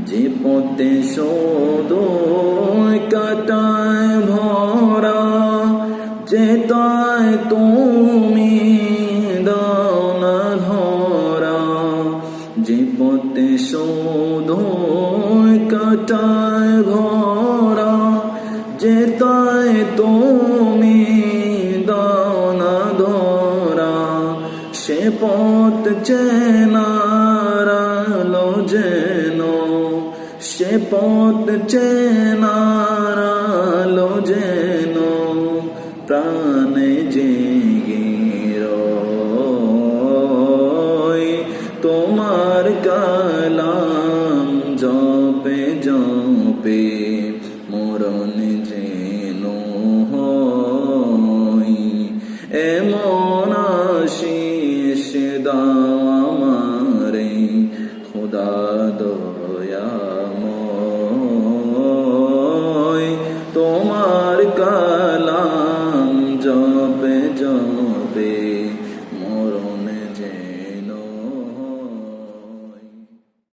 যে পথে শুধু কাটায় ভরা, যেটায় তুমি দাও না ধরা। যে পথে শুধু কাটায় ভরা, যেটায় তুমি দাও না ধরা। সে পথ চেনার আলো যেন, সে পথ চেনার আলো যেন প্রাণে জেগে রয়। তোমার কালাম জপে জপে